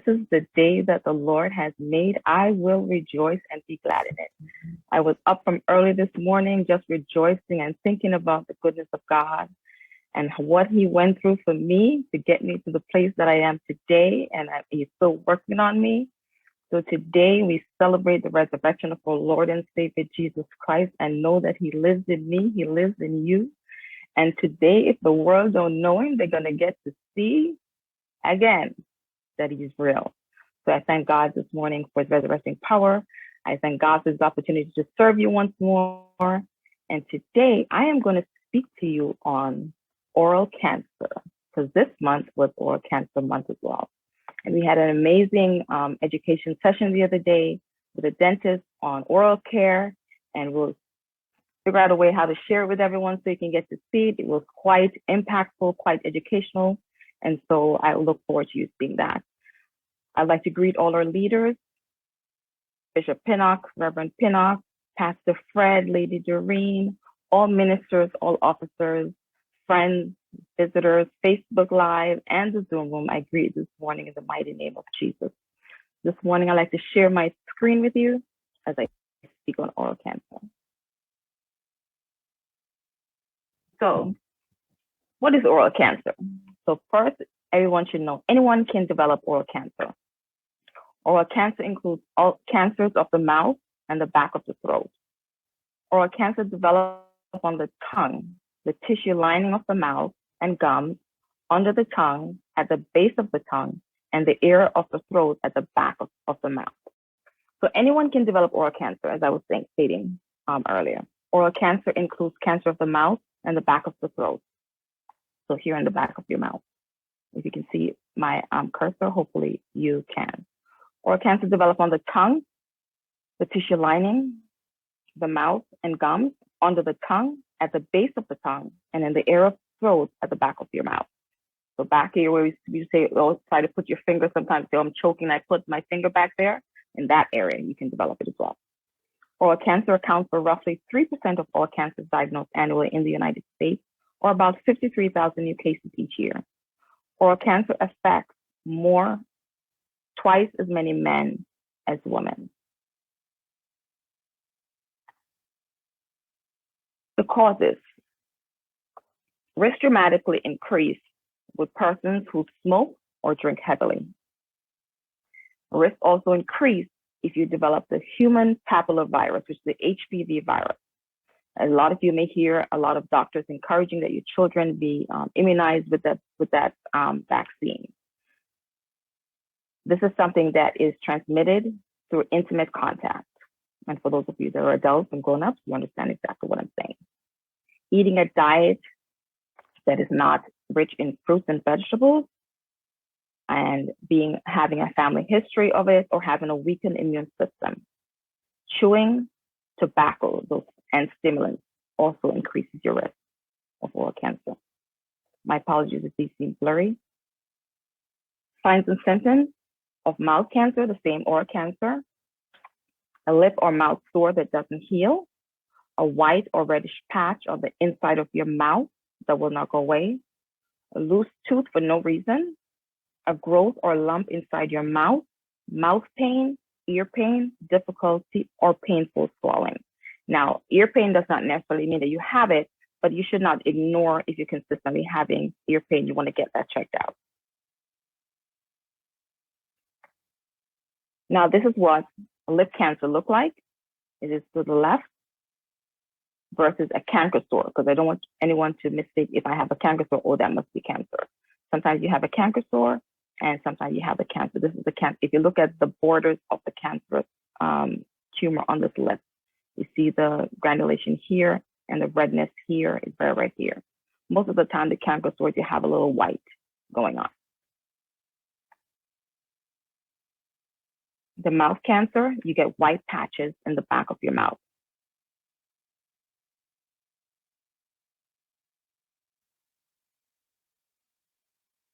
is the day that the Lord has made. I will rejoice and be glad in it. I was up from early this morning just rejoicing and thinking about the goodness of God and what he went through for me to get me to the place that I am today. And he's still working on me. So today we celebrate the resurrection of our Lord and Savior Jesus Christ and know that he lives in me, he lives in you. And today, if the world don't know him, they're going to get to see again that he's real. So I thank God this morning for his resurrecting power. I thank God for his opportunity to serve you once more. And today I am going to speak to you on oral cancer, because this month was Oral Cancer Month as well. And we had an amazing education session the other day with a dentist on oral care, and we'll figure out a way how to share it with everyone so you can get to see it. It was quite impactful, quite educational. And so I look forward to you seeing that. I'd like to greet all our leaders, Bishop Pinnock, Reverend Pinnock, Pastor Fred, Lady Doreen, all ministers, all officers, friends, visitors, Facebook Live, and the Zoom room. I greet this morning in the mighty name of Jesus. This morning, I'd like to share my screen with you as I speak on oral cancer. So, what is oral cancer? So first, everyone should know anyone can develop oral cancer. Oral cancer includes all cancers of the mouth and the back of the throat. Oral cancer develops on the tongue, the tissue lining of the mouth and gums, under the tongue, at the base of the tongue, and the area of the throat at the back of the mouth. So anyone can develop oral cancer, as I was stating earlier. Oral cancer includes cancer of the mouth and the back of the throat. So here in the back of your mouth. If you can see my cursor, hopefully you can. Oral cancer develops on the tongue, the tissue lining, the mouth and gums, under the tongue, at the base of the tongue, and in the area of the throat at the back of your mouth. So back here where you say, oh, try to put your finger, sometimes say, I'm choking, I put my finger back there. In that area, you can develop it as well. Oral cancer accounts for roughly 3% of all cancers diagnosed annually in the United States, or about 53,000 new cases each year. Oral cancer affects twice as many men as women. The causes. Risk dramatically increase with persons who smoke or drink heavily. Risk also increase if you develop the human papillovirus, which is the HPV virus. A lot of you may hear a lot of doctors encouraging that your children be immunized with that vaccine. This is something that is transmitted through intimate contact. And for those of you that are adults and grown-ups, you understand exactly what I'm saying. Eating a diet that is not rich in fruits and vegetables, and having a family history of it, or having a weakened immune system. Chewing tobacco and stimulants also increases your risk of oral cancer. My apologies if these seem blurry. Signs and symptoms of mouth cancer, the same oral cancer. A lip or mouth sore that doesn't heal. A white or reddish patch on the inside of your mouth that will not go away. A loose tooth for no reason. A growth or lump inside your mouth pain, ear pain, difficulty, or painful swallowing. Now, ear pain does not necessarily mean that you have it, but you should not ignore if you're consistently having ear pain. You want to get that checked out. Now, this is what lip cancer looks like. It is to the left versus a canker sore, because I don't want anyone to mistake if I have a canker sore, oh, that must be cancer. Sometimes you have a canker sore, and sometimes you have a cancer. This is the cancer. If you look at the borders of the cancerous tumor on this lip, you see the granulation here and the redness here is right here. Most of the time, the canker sores, you have a little white going on. The mouth cancer, you get white patches in the back of your mouth.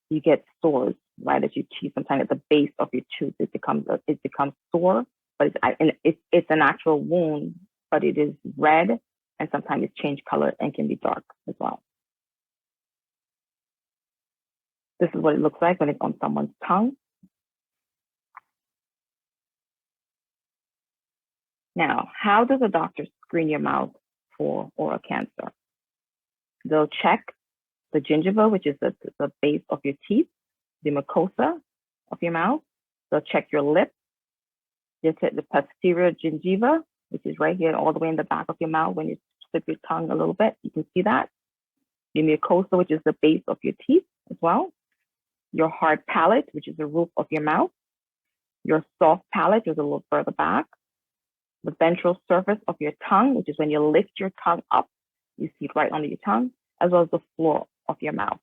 You get sores right as you chew. Sometimes at the base of your tooth, it becomes sore, but it's an actual wound, but it is red, and sometimes it's changed color and can be dark as well. This is what it looks like when it's on someone's tongue. Now, how does a doctor screen your mouth for oral cancer? They'll check the gingiva, which is the base of your teeth, the mucosa of your mouth. They'll check your lips. They'll check the posterior gingiva, which is right here all the way in the back of your mouth. When you slip your tongue a little bit, you can see that. Your mucosa, which is the base of your teeth as well. Your hard palate, which is the roof of your mouth. Your soft palate, which is a little further back. The ventral surface of your tongue, which is when you lift your tongue up, you see it right under your tongue, as well as the floor of your mouth,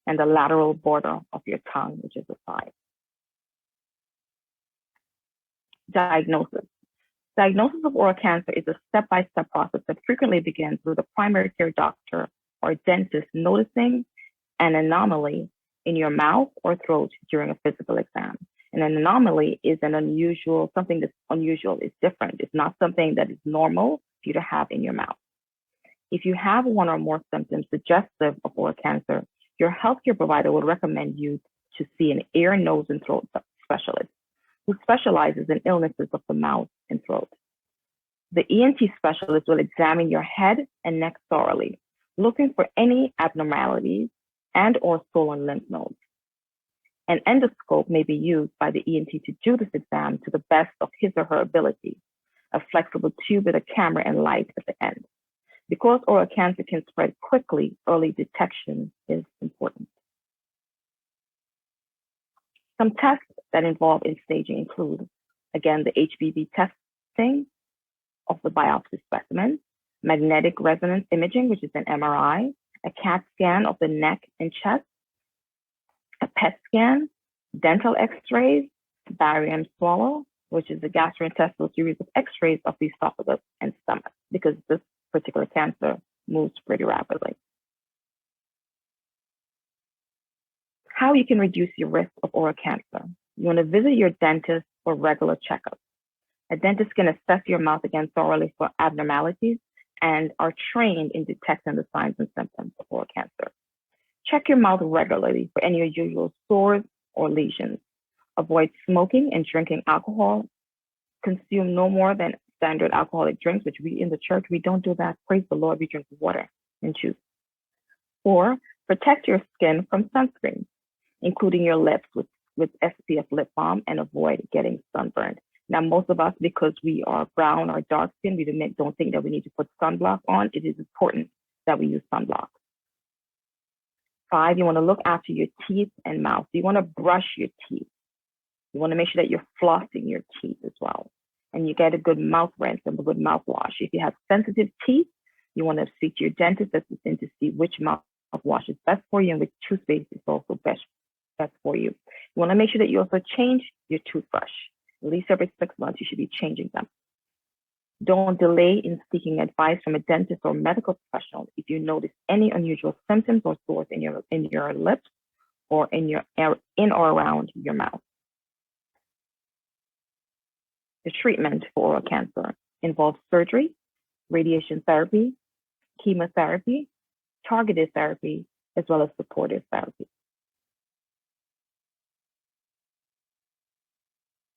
and the lateral border of your tongue, which is the side. Diagnosis. Diagnosis of oral cancer is a step-by-step process that frequently begins with a primary care doctor or dentist noticing an anomaly in your mouth or throat during a physical exam. And an anomaly is something that's unusual, is different. It's not something that is normal for you to have in your mouth. If you have one or more symptoms suggestive of oral cancer, your healthcare provider will recommend you to see an ear, nose, and throat specialist who specializes in illnesses of the mouth and throat. The ENT specialist will examine your head and neck thoroughly, looking for any abnormalities and or swollen lymph nodes. An endoscope may be used by the ENT to do this exam to the best of his or her ability, a flexible tube with a camera and light at the end. Because oral cancer can spread quickly, early detection is important. Some tests that involve in staging include, again, the HBV testing of the biopsy specimen, magnetic resonance imaging, which is an MRI, a CAT scan of the neck and chest, a PET scan, dental x-rays, barium swallow, which is the gastrointestinal series of x-rays of the esophagus and stomach, because this particular cancer moves pretty rapidly. How you can reduce your risk of oral cancer. You want to visit your dentist for regular checkups. A dentist can assess your mouth again thoroughly for abnormalities and are trained in detecting the signs and symptoms of oral cancer. Check your mouth regularly for any unusual sores or lesions. Avoid smoking and drinking alcohol. Consume no more than standard alcoholic drinks, which we in the church, we don't do that. Praise the Lord, we drink water and juice. 4, protect your skin from sunscreen, including your lips with SPF lip balm, and avoid getting sunburned. Now, most of us, because we are brown or dark skin, we don't think that we need to put sunblock on. It is important that we use sunblock. 5, you want to look after your teeth and mouth. You want to brush your teeth. You want to make sure that you're flossing your teeth as well. And you get a good mouth rinse and a good mouthwash. If you have sensitive teeth, you want to speak to your dentist assistant to see which mouthwash is best for you and which toothpaste is also best for you. You want to make sure that you also change your toothbrush. At least every 6 months, you should be changing them. Don't delay in seeking advice from a dentist or medical professional if you notice any unusual symptoms or sores in your lips or in or around your mouth. The treatment for oral cancer involves surgery, radiation therapy, chemotherapy, targeted therapy, as well as supportive therapy.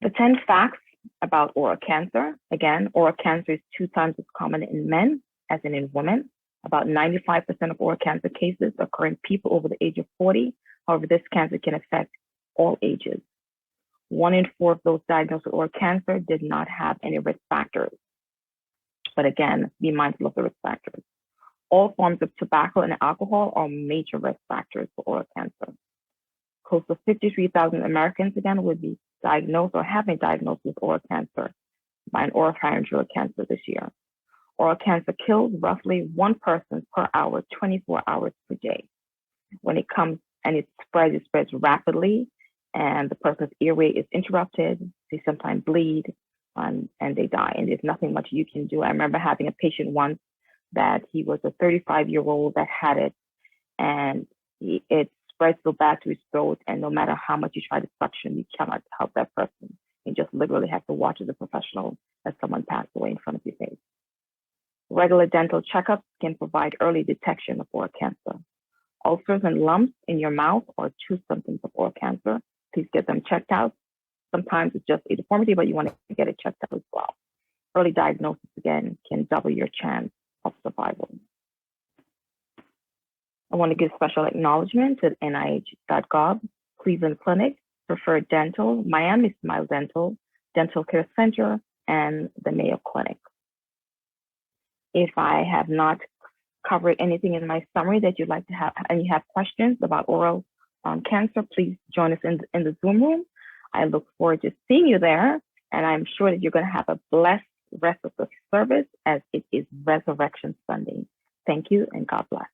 The 10 facts about oral cancer. Again, oral cancer is 2 times as common in men as in women. About 95% of oral cancer cases occur in people over the age of 40. However, this cancer can affect all ages. 1 in 4 of those diagnosed with oral cancer did not have any risk factors. But again, be mindful of the risk factors. All forms of tobacco and alcohol are major risk factors for oral cancer. Close to 53,000 Americans, again, would be diagnosed or have been diagnosed with oral cancer by an oropharyngeal cancer this year. Oral cancer kills roughly 1 person per hour, 24 hours per day. When it comes and it spreads rapidly, and the person's airway is interrupted, they sometimes bleed, and they die. And there's nothing much you can do. I remember having a patient once that he was a 35-year-old that had it, and it spread so bad to his throat, and no matter how much you try to suction, you cannot help that person. You just literally have to watch as a professional as someone passed away in front of your face. Regular dental checkups can provide early detection of oral cancer. Ulcers and lumps in your mouth are 2 symptoms of oral cancer. Please get them checked out. Sometimes it's just a deformity, but you want to get it checked out as well. early diagnosis, again, can double your chance of survival. I want to give special acknowledgement to NIH.gov, Cleveland Clinic, Preferred Dental, Miami Smile Dental, Dental Care Center, and the Mayo Clinic. If I have not covered anything in my summary that you'd like to have, and you have questions about oral cancer, please join us in the Zoom room. I look forward to seeing you there, and I'm sure that you're going to have a blessed rest of the service as it is Resurrection Sunday. Thank you, and God bless.